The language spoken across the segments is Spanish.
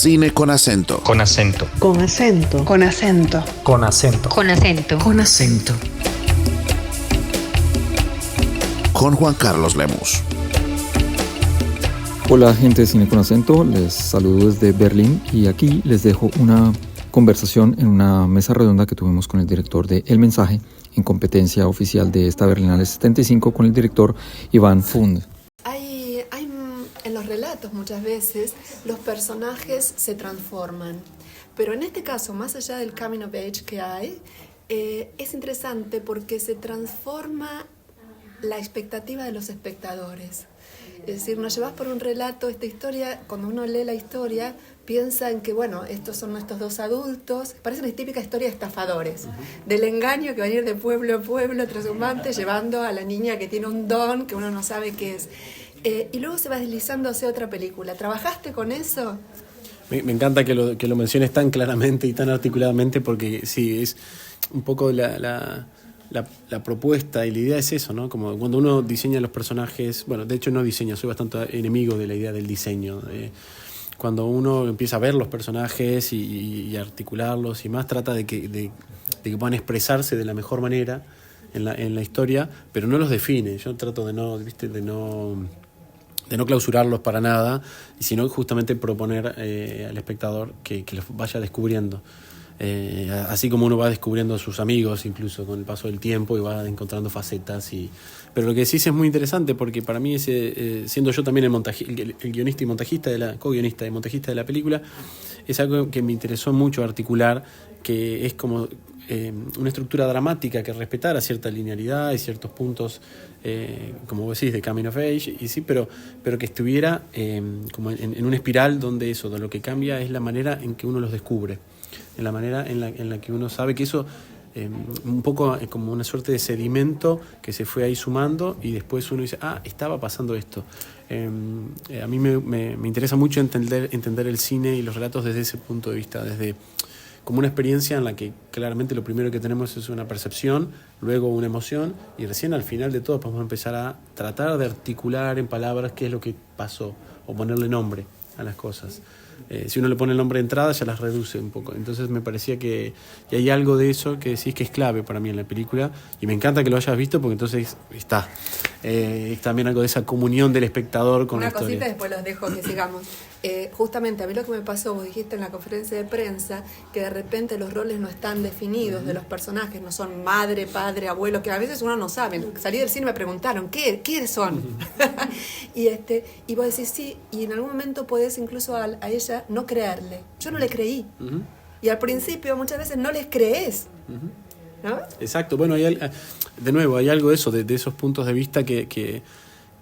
Cine con acento. Con acento. Con acento. Con acento. Con acento. Con acento. Con acento. Con Juan Carlos Lemus. Hola gente de Cine con Acento, les saludo desde Berlín y aquí les dejo una conversación en una mesa redonda que tuvimos con el director de El Mensaje en competencia oficial de esta Berlinale 75 con el director Iván Fund. Hay en los relatos muchas veces los personajes se transforman, pero en este caso, más allá del coming of age que hay, es interesante porque se transforma la expectativa de los espectadores. Es decir, nos llevas por un relato, esta historia, cuando uno lee la historia, piensa en que, bueno, estos son nuestros dos adultos, parece una típica historia de estafadores, del engaño que va a ir de pueblo a pueblo, trashumante, llevando a la niña que tiene un don que uno no sabe qué es. Y luego se va deslizando hacia otra película. ¿Trabajaste con eso? Me encanta que lo menciones tan claramente y tan articuladamente, porque sí, es un poco la propuesta y la idea es eso, ¿no? Como cuando uno diseña los personajes, bueno, de hecho no diseña, soy bastante enemigo de la idea del diseño. Cuando uno empieza a ver los personajes y articularlos y más, trata de que puedan expresarse de la mejor manera en la historia, pero no los define. Yo trato de no clausurarlos para nada, sino justamente proponer al espectador que los vaya descubriendo. Así como uno va descubriendo a sus amigos incluso con el paso del tiempo y va encontrando facetas. Pero lo que decís es muy interesante porque para mí, siendo yo también el guionista y montajista, co-guionista y montajista de la película, es algo que me interesó mucho articular, que es como una estructura dramática que respetara cierta linealidad y ciertos puntos, como vos decís, de coming of age, y sí, pero que estuviera como en una espiral donde de lo que cambia es la manera en que uno los descubre, en la manera en la que uno sabe que eso un poco como una suerte de sedimento que se fue ahí sumando y después uno dice, estaba pasando esto. A mí me interesa mucho entender el cine y los relatos desde ese punto de vista, desde como una experiencia en la que claramente lo primero que tenemos es una percepción, luego una emoción, y recién al final de todo podemos empezar a tratar de articular en palabras qué es lo que pasó, o ponerle nombre a las cosas. Si uno le pone el nombre de entrada ya las reduce un poco. Entonces me parecía que hay algo de eso que decís que es clave para mí en la película, y me encanta que lo hayas visto porque entonces está. Es también algo de esa comunión del espectador con la historia. Una cosita, después los dejo que sigamos. Justamente a mí lo que me pasó, vos dijiste en la conferencia de prensa que de repente los roles no están definidos de los personajes, no son madre, padre, abuelo, que a veces uno no sabe. Salí del cine y me preguntaron, ¿qué son? Y vos decís sí, y en algún momento podés incluso a ella no creerle. Yo no le creí. Y al principio muchas veces no les crees. ¿No? Exacto, bueno, de nuevo, hay algo de eso, de esos puntos de vista que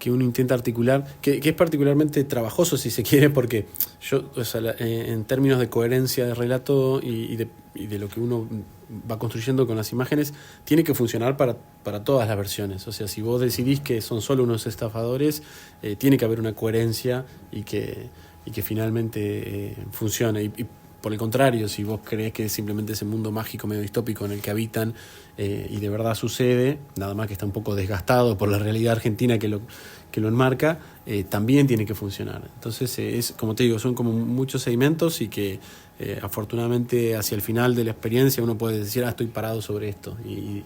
uno intenta articular, que es particularmente trabajoso si se quiere, porque yo, en términos de coherencia de relato y de lo que uno va construyendo con las imágenes, tiene que funcionar para todas las versiones. O sea, si vos decidís que son solo unos estafadores, tiene que haber una coherencia y que finalmente funcione. Y por el contrario, si vos creés que es simplemente ese mundo mágico medio distópico en el que habitan y de verdad sucede, nada más que está un poco desgastado por la realidad argentina que lo enmarca, también tiene que funcionar. Entonces es, como te digo, son como muchos sedimentos y que afortunadamente hacia el final de la experiencia uno puede decir, estoy parado sobre esto. Y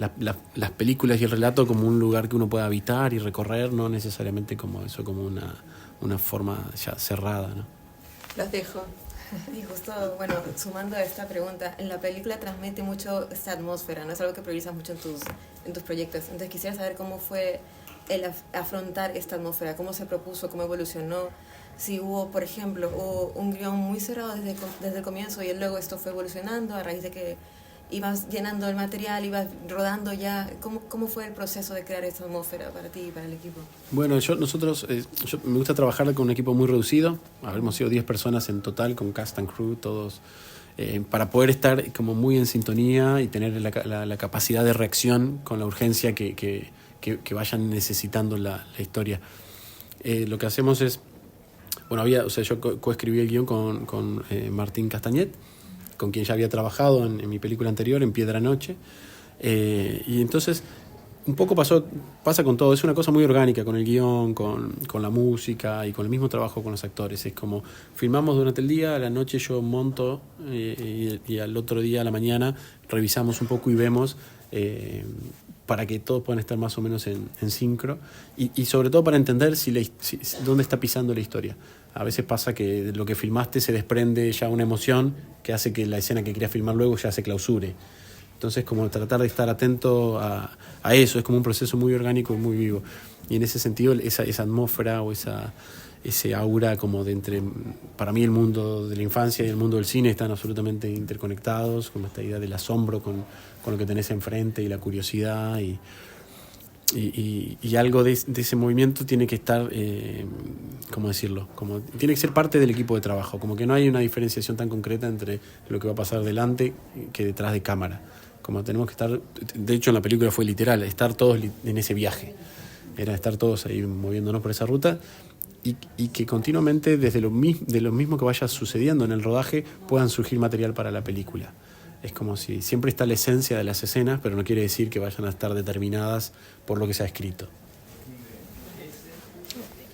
las películas y el relato como un lugar que uno pueda habitar y recorrer, no necesariamente como eso, como una forma ya cerrada, ¿no? Los dejo. Y justo, bueno, sumando a esta pregunta, en la película transmite mucho esta atmósfera, ¿no? Es algo que priorizas mucho en tus proyectos. Entonces quisiera saber cómo fue el afrontar esta atmósfera, cómo se propuso, cómo evolucionó, si hubo, por ejemplo, un guión muy cerrado desde el comienzo y luego esto fue evolucionando a raíz de que ibas llenando el material, ibas rodando ya. ¿Cómo fue el proceso de crear esta atmósfera para ti y para el equipo? Bueno, yo me gusta trabajar con un equipo muy reducido. Habremos sido 10 personas en total, con cast and crew, todos, para poder estar como muy en sintonía y tener la capacidad de reacción con la urgencia que vayan necesitando la historia. Lo que hacemos es, bueno, yo coescribí el guión con Martín Castañet, con quien ya había trabajado en mi película anterior, en Piedra Noche, y entonces un poco pasa con todo, es una cosa muy orgánica, con el guión, con la música y con el mismo trabajo con los actores. Es como filmamos durante el día, a la noche yo monto y al otro día, a la mañana, revisamos un poco y vemos para que todos puedan estar más o menos en sincro y sobre todo para entender dónde está pisando la historia. A veces pasa que de lo que filmaste se desprende ya una emoción que hace que la escena que querías filmar luego ya se clausure. Entonces, como tratar de estar atento a eso, es como un proceso muy orgánico y muy vivo. Y en ese sentido, esa atmósfera o ese aura como de entre, para mí el mundo de la infancia y el mundo del cine están absolutamente interconectados, como esta idea del asombro con lo que tenés enfrente y la curiosidad y algo de ese movimiento tiene que estar, ¿cómo decirlo? Como tiene que ser parte del equipo de trabajo, como que no hay una diferenciación tan concreta entre lo que va a pasar delante que detrás de cámara. Como tenemos que estar, de hecho en la película fue literal, estar todos en ese viaje, era estar todos ahí moviéndonos por esa ruta y que continuamente de lo mismo que vaya sucediendo en el rodaje puedan surgir material para la película. Es como si siempre está la esencia de las escenas, pero no quiere decir que vayan a estar determinadas por lo que se ha escrito.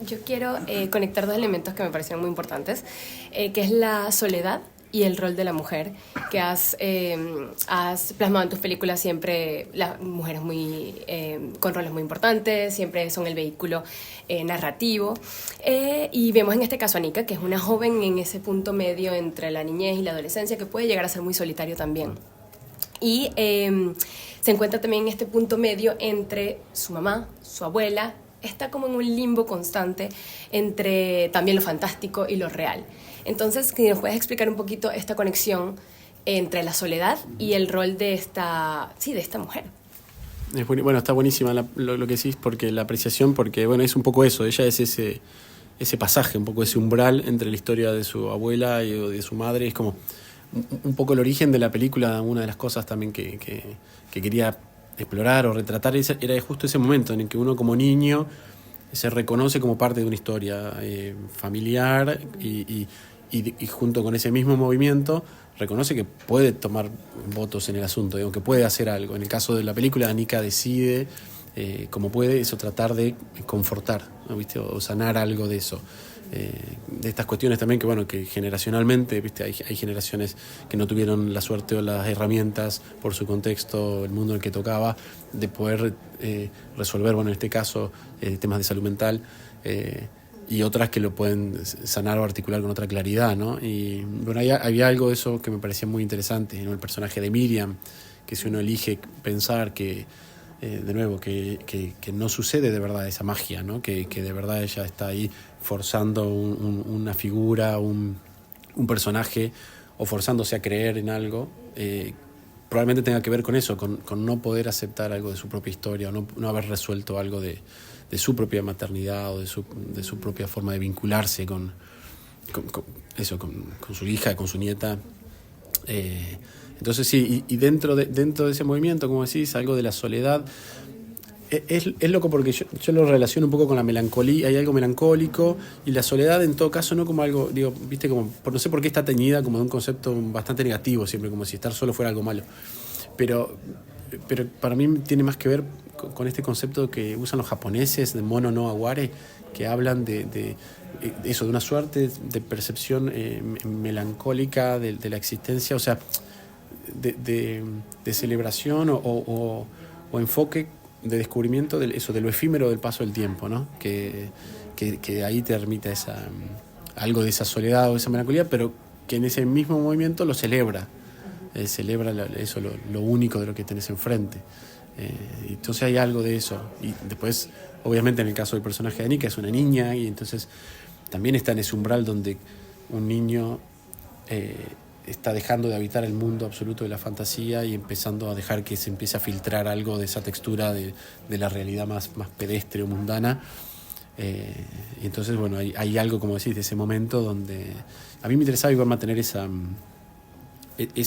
Yo quiero conectar dos elementos que me parecieron muy importantes, que es la soledad y el rol de la mujer, que has plasmado en tus películas siempre las mujeres con roles muy importantes, siempre son el vehículo narrativo. Y vemos en este caso a Nika, que es una joven en ese punto medio entre la niñez y la adolescencia, que puede llegar a ser muy solitario también. Y se encuentra también en este punto medio entre su mamá, su abuela, está como en un limbo constante entre también lo fantástico y lo real. Entonces, si nos puedes explicar un poquito esta conexión entre la soledad y el rol de esta mujer. Bueno, está buenísima lo que decís, porque la apreciación, porque bueno, es un poco eso, ella es ese pasaje, un poco ese umbral entre la historia de su abuela y de su madre, es como un poco el origen de la película. Una de las cosas también que quería explorar o retratar era justo ese momento en el que uno como niño se reconoce como parte de una historia familiar y junto con ese mismo movimiento reconoce que puede tomar votos en el asunto, digamos, que puede hacer algo. En el caso de la película, Nika decide, como puede, eso, tratar de confortar, ¿no? ¿Viste? O sanar algo de eso. De estas cuestiones también que, bueno, que generacionalmente, ¿viste? Hay generaciones que no tuvieron la suerte o las herramientas por su contexto, el mundo en el que tocaba, de poder resolver, bueno, en este caso, temas de salud mental, y otras que lo pueden sanar o articular con otra claridad, ¿no? Y bueno, había algo de eso que me parecía muy interesante, ¿no? El personaje de Miriam, que si uno elige pensar que, de nuevo, que no sucede de verdad esa magia, ¿no? Que de verdad ella está ahí forzando una figura, un personaje, o forzándose a creer en algo, probablemente tenga que ver con eso, con no poder aceptar algo de su propia historia, o no haber resuelto algo de su propia maternidad o de su propia forma de vincularse con su hija, con su nieta. Entonces sí, y dentro de ese movimiento, como decís, algo de la soledad, es loco porque yo lo relaciono un poco con la melancolía, hay algo melancólico, y la soledad en todo caso no como algo, digo, viste, como no sé por qué está teñida como de un concepto bastante negativo siempre, como si estar solo fuera algo malo, pero para mí tiene más que ver con este concepto que usan los japoneses de mono no aware, que hablan de eso, de una suerte de percepción melancólica de la existencia, o sea, de celebración o enfoque de descubrimiento de lo efímero del paso del tiempo, ¿no? Que ahí te remite algo de esa soledad o esa melancolía, pero que en ese mismo movimiento lo celebra. Celebra eso, lo único de lo que tenés enfrente. Entonces hay algo de eso. Y después, obviamente, en el caso del personaje de Nika, es una niña, y entonces también está en ese umbral donde un niño está dejando de habitar el mundo absoluto de la fantasía y empezando a dejar que se empiece a filtrar algo de esa textura de la realidad más pedestre o mundana. Y entonces, bueno, hay algo, como decís, de ese momento donde a mí me interesaba igual mantener esa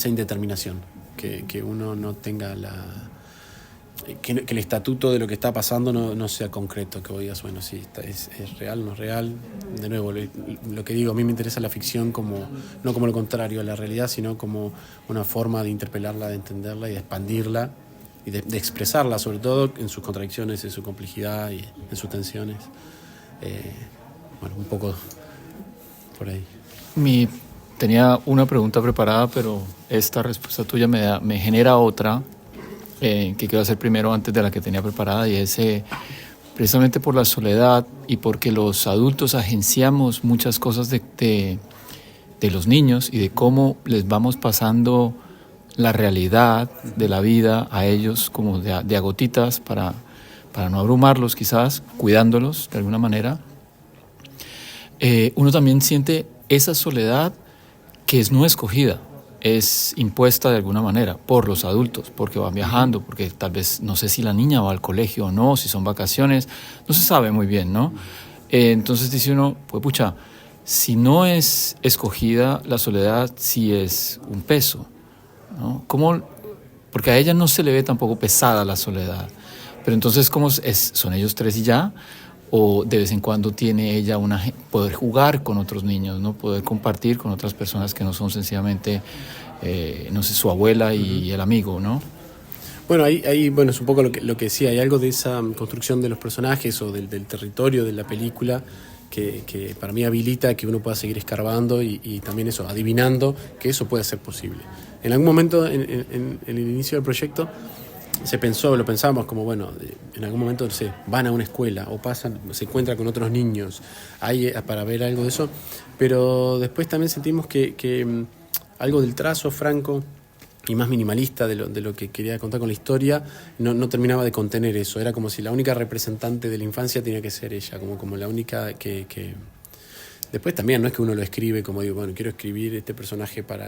indeterminación, que uno no tenga que el estatuto de lo que está pasando no sea concreto, que vos digas, bueno, sí, es real, no es real. De nuevo, lo que digo, a mí me interesa la ficción no como lo contrario a la realidad, sino como una forma de interpelarla, de entenderla y de expandirla, de expresarla, sobre todo en sus contradicciones, en su complejidad y en sus tensiones. Bueno, un poco por ahí. Tenía una pregunta preparada, pero esta respuesta tuya me genera otra que quiero hacer primero antes de la que tenía preparada, y es precisamente por la soledad y porque los adultos agenciamos muchas cosas de los niños y de cómo les vamos pasando la realidad de la vida a ellos como de a gotitas para no abrumarlos quizás, cuidándolos de alguna manera. Uno también siente esa soledad que es no escogida, es impuesta de alguna manera por los adultos, porque van viajando, porque tal vez no sé si la niña va al colegio o no, si son vacaciones, no se sabe muy bien, ¿no? Entonces dice uno, pues pucha, si no es escogida, la soledad sí es un peso, ¿no? ¿Cómo? Porque a ella no se le ve tampoco pesada la soledad, pero entonces ¿cómo son ellos tres y ya? O de vez en cuando tiene ella poder jugar con otros niños, ¿no? Poder compartir con otras personas que no son sencillamente, no sé, su abuela y el amigo, ¿no? Bueno, ahí bueno, es un poco lo que decía, hay algo de esa construcción de los personajes o del territorio de la película que para mí habilita que uno pueda seguir escarbando y también eso, adivinando que eso puede ser posible. En algún momento, en el inicio del proyecto, lo pensamos como, bueno, en algún momento van a una escuela o se encuentran con otros niños para ver algo de eso, pero después también sentimos que algo del trazo franco y más minimalista de lo que quería contar con la historia no terminaba de contener eso. Era como si la única representante de la infancia tenía que ser ella, como la única que... Después también no es que uno lo escribe como digo, bueno, quiero escribir este personaje yo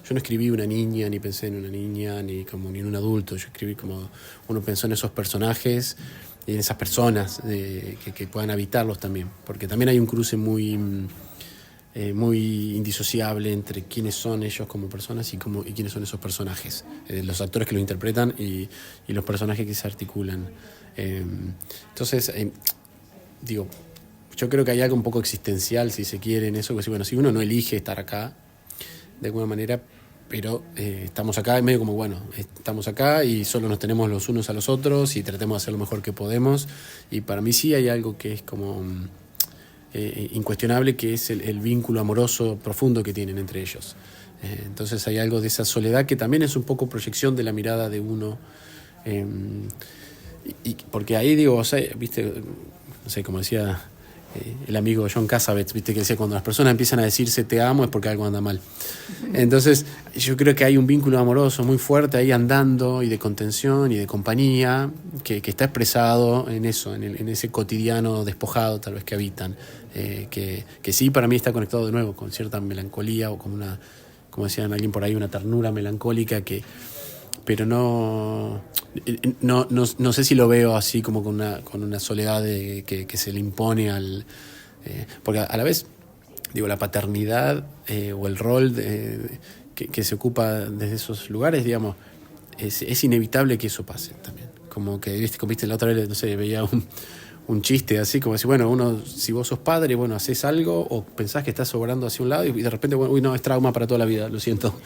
no escribí una niña, ni pensé en una niña, ni en un adulto. Yo escribí como uno pensó en esos personajes y en esas personas que puedan habitarlos también, porque también hay un cruce muy indisociable entre quiénes son ellos como personas y quiénes son esos personajes, los actores que los interpretan y los personajes que se articulan. Entonces, digo, yo creo que hay algo un poco existencial, si se quiere, en eso, que bueno, si uno no elige estar acá, de alguna manera, pero estamos acá, y medio como, bueno, estamos acá y solo nos tenemos los unos a los otros y tratemos de hacer lo mejor que podemos, y para mí sí hay algo que es como incuestionable, que es el vínculo amoroso profundo que tienen entre ellos. Entonces hay algo de esa soledad que también es un poco proyección de la mirada de uno, y porque ahí digo, o sea, viste, no sé, como decía el amigo John Cassavetes, viste, que decía, cuando las personas empiezan a decirse te amo es porque algo anda mal. Entonces yo creo que hay un vínculo amoroso muy fuerte ahí andando, y de contención y de compañía, que está expresado en eso, en ese cotidiano despojado tal vez que habitan, que sí, para mí está conectado de nuevo con cierta melancolía, o con una, como decían alguien por ahí, una ternura melancólica pero no sé si lo veo así como con una soledad que se le impone porque a la vez, digo, la paternidad o el rol que se ocupa desde esos lugares, digamos, es inevitable que eso pase también. Como que, viste, la otra vez, no sé, veía un chiste así, como decir, bueno, si vos sos padre, bueno, haces algo o pensás que estás sobrando hacia un lado y de repente, bueno, uy, no, es trauma para toda la vida, lo siento.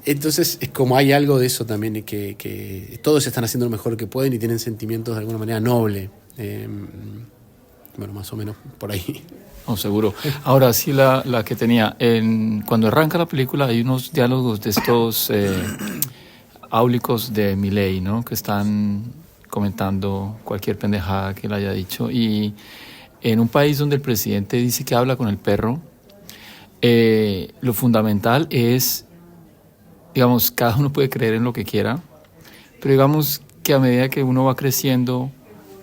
Entonces es como hay algo de eso también, que todos están haciendo lo mejor que pueden y tienen sentimientos de alguna manera noble. Bueno, más o menos por ahí. Oh, seguro. Ahora sí, la que tenía, cuando arranca la película hay unos diálogos de estos áulicos de Milei, ¿no? Que están comentando cualquier pendejada que él haya dicho. Y en un país donde el presidente dice que habla con el perro, lo fundamental es, digamos, cada uno puede creer en lo que quiera, pero digamos que a medida que uno va creciendo,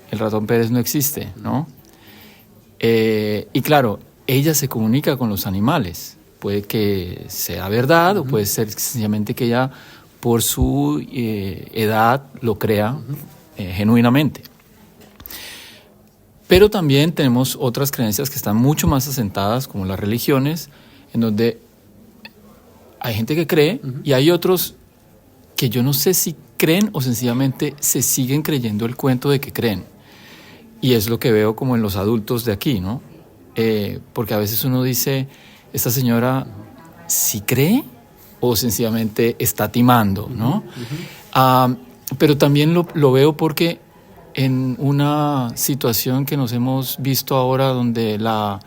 el ratón Pérez no existe, ¿no? Y claro, ella se comunica con los animales. Puede que sea verdad, o puede ser sencillamente que ella, por su edad, lo crea genuinamente. Pero también tenemos otras creencias que están mucho más asentadas, como las religiones, en donde hay gente que cree y hay otros que yo no sé si creen o sencillamente se siguen creyendo el cuento de que creen. Y es lo que veo como en los adultos de aquí, ¿no? Porque a veces uno dice, ¿esta señora sí cree o sencillamente está timando, ¿no? Pero también lo veo porque en una situación que nos hemos visto ahora donde la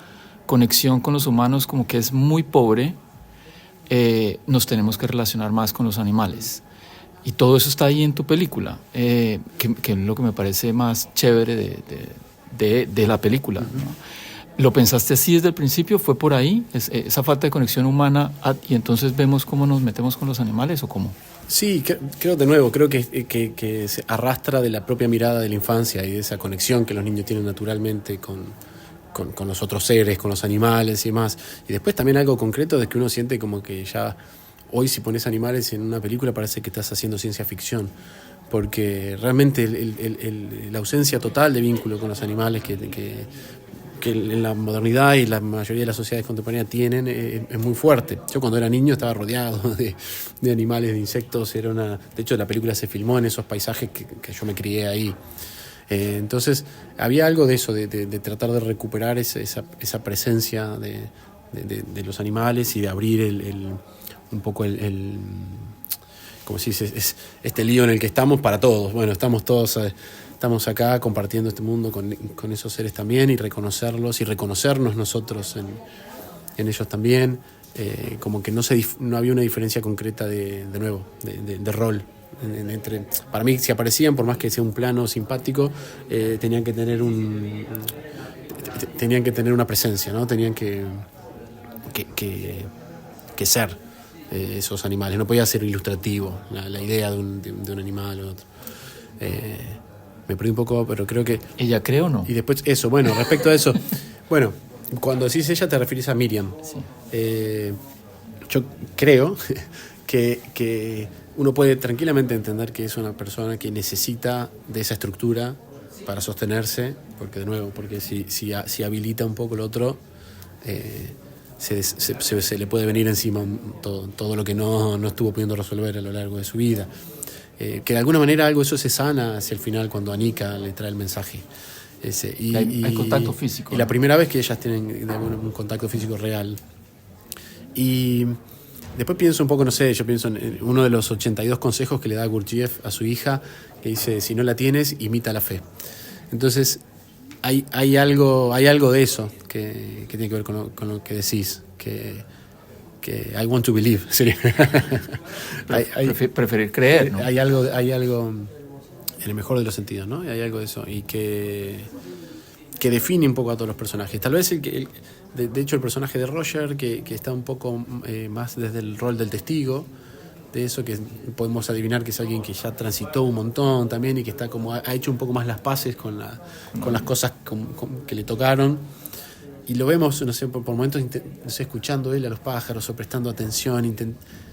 conexión con los humanos como que es muy pobre, nos tenemos que relacionar más con los animales. Y todo eso está ahí en tu película, que es lo que me parece más chévere de la película, ¿no? ¿Lo pensaste así desde el principio? ¿Fue por ahí? ¿Esa falta de conexión humana y entonces vemos cómo nos metemos con los animales o cómo? Sí, creo que se arrastra de la propia mirada de la infancia y de esa conexión que los niños tienen naturalmente con los otros seres, con los animales y demás. Y después también algo concreto de que uno siente como que ya hoy si pones animales en una película parece que estás haciendo ciencia ficción, porque realmente la ausencia total de vínculo con los animales que en la modernidad y la mayoría de las sociedades contemporáneas tienen es muy fuerte. Yo cuando era niño estaba rodeado de animales, de insectos. De hecho, la película se filmó en esos paisajes que yo me crié ahí. Entonces, había algo de eso, de tratar de recuperar esa presencia de los animales y de abrir un poco como se dice, este lío en el que estamos para todos. Bueno, estamos acá compartiendo este mundo con esos seres también y reconocerlos y reconocernos nosotros en ellos también. Como que no había una diferencia concreta de rol. Para mí, si aparecían, por más que sea un plano simpático, tenían que tener una presencia, ¿no? Tenían que ser esos animales. No podía ser ilustrativo la idea de un animal o otro. Me perdí un poco, pero creo que... ¿Ella cree o no? Y después eso, bueno, respecto a eso, bueno, cuando decís ella te refieres a Miriam. Sí. Yo creo que uno puede tranquilamente entender que es una persona que necesita de esa estructura para sostenerse, porque de nuevo, porque si habilita un poco el otro, se le puede venir encima todo lo que no estuvo pudiendo resolver a lo largo de su vida. Que de alguna manera algo de eso se sana hacia el final cuando Anika le trae el mensaje. Hay contacto físico. Y la primera vez que ellas tienen un contacto físico real. Y después pienso un poco, no sé, yo pienso en uno de los 82 consejos que le da Gurdjieff a su hija, que dice, si no la tienes, imita la fe. Entonces, hay algo de eso que tiene que ver con lo que decís, que I want to believe sería. Preferir creer, ¿no? Hay algo en el mejor de los sentidos, ¿no? Hay algo de eso y que define un poco a todos los personajes. Tal vez de hecho el personaje de Roger que está un poco más desde el rol del testigo, de eso que podemos adivinar que es alguien que ya transitó un montón también y que está como ha hecho un poco más las paces con las cosas que le tocaron. Y lo vemos, no sé, por momentos, no sé, escuchando él a los pájaros o prestando atención,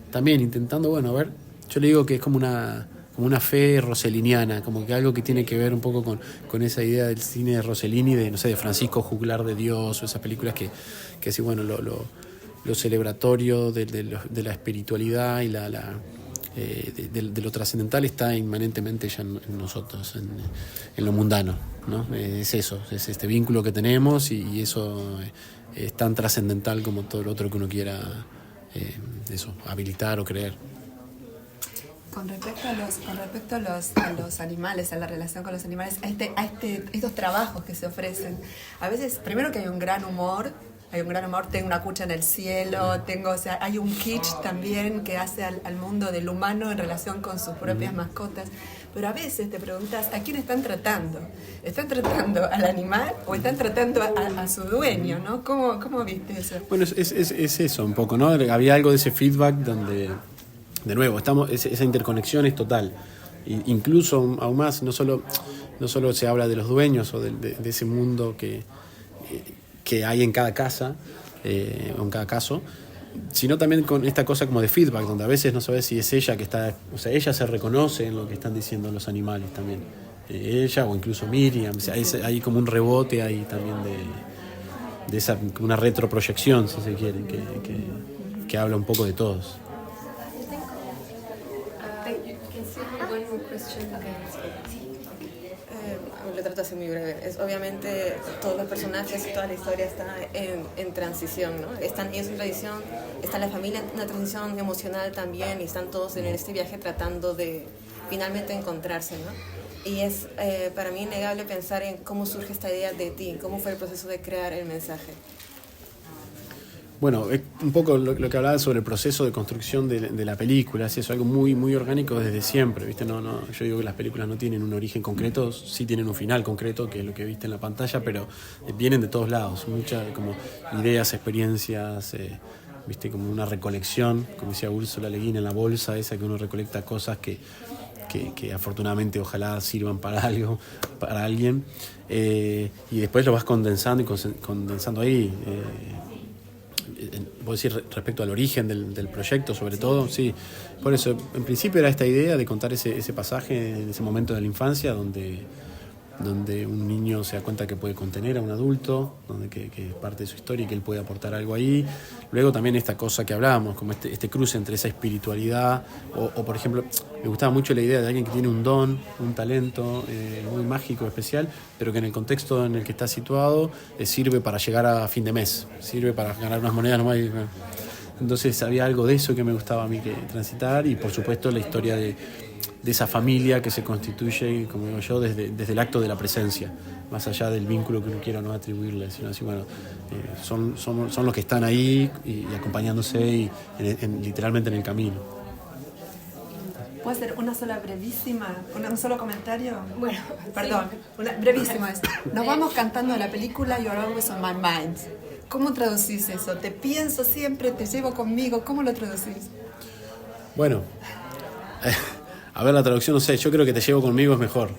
también intentando, bueno, a ver, yo le digo que es como una fe roseliniana, como que algo que tiene que ver un poco con esa idea del cine de Rossellini, de, no sé, de Francisco Juglar de Dios, o esas películas que sí, bueno, lo celebratorio de la espiritualidad y de lo trascendental está inmanentemente ya en nosotros, en lo mundano, ¿no? Es eso, es este vínculo que tenemos y eso es tan trascendental como todo lo otro que uno quiera habilitar o creer. Con respecto a los animales, a la relación con los animales, a estos trabajos que se ofrecen, a veces, primero que hay un gran humor, tengo una cucha en el cielo, hay un kitsch también que hace al mundo del humano en relación con sus propias mascotas, pero a veces te preguntas, ¿a quién están tratando? ¿Están tratando al animal o están tratando a su dueño, ¿no? ¿Cómo viste eso? Bueno, es eso un poco, ¿no? Había algo de ese feedback donde, de nuevo, esa interconexión es total. Incluso aún más, no solo se habla de los dueños o de ese mundo que hay en cada casa o en cada caso, sino también con esta cosa como de feedback, donde a veces no sabes si es ella que está, o sea, ella se reconoce en lo que están diciendo los animales también, ella o incluso Miriam, o sea, hay como un rebote ahí también de esa, una retroproyección, si se quiere, que habla un poco de todos. Lo trato de hacer muy breve. Obviamente todos los personajes, toda la historia está en transición, ¿no? Están ellos en transición, está la familia en una transición emocional también y están todos en este viaje tratando de finalmente encontrarse, ¿no? Y es para mí innegable pensar en cómo surge esta idea de ti, cómo fue el proceso de crear el mensaje. Bueno, es un poco lo que hablaba sobre el proceso de construcción de la película, es algo muy, muy orgánico desde siempre, ¿viste? No, yo digo que las películas no tienen un origen concreto, sí tienen un final concreto, que es lo que viste en la pantalla, pero vienen de todos lados, muchas como ideas, experiencias, ¿viste? Como una recolección, como decía Úrsula Le Guin, en la bolsa esa que uno recolecta cosas que afortunadamente ojalá sirvan para algo, para alguien, y después lo vas condensando y condensando ahí. Vos decís respecto al origen del proyecto, sobre todo, sí. Por eso, en principio era esta idea de contar ese pasaje en ese momento de la infancia donde un niño se da cuenta que puede contener a un adulto, que es parte de su historia y que él puede aportar algo ahí. Luego también esta cosa que hablábamos, como este cruce entre esa espiritualidad o por ejemplo, me gustaba mucho la idea de alguien que tiene un don, un talento muy mágico, especial, pero que en el contexto en el que está situado sirve para llegar a fin de mes, sirve para ganar unas monedas nomás. Entonces había algo de eso que me gustaba a mí que transitar, y por supuesto la historia de esa familia que se constituye, como digo yo, desde el acto de la presencia, más allá del vínculo que uno quiera no atribuirle, sino así, bueno, son los que están ahí y acompañándose y literalmente en el camino. ¿Puedo hacer una sola brevísima, un solo comentario? Bueno, Perdón, sí. una brevísima. Nos vamos cantando la película You're Always on My Mind. ¿Cómo traducís eso? Te pienso siempre, te llevo conmigo. ¿Cómo lo traducís? Bueno, a ver, la traducción no sé, yo creo que te llevo conmigo es mejor.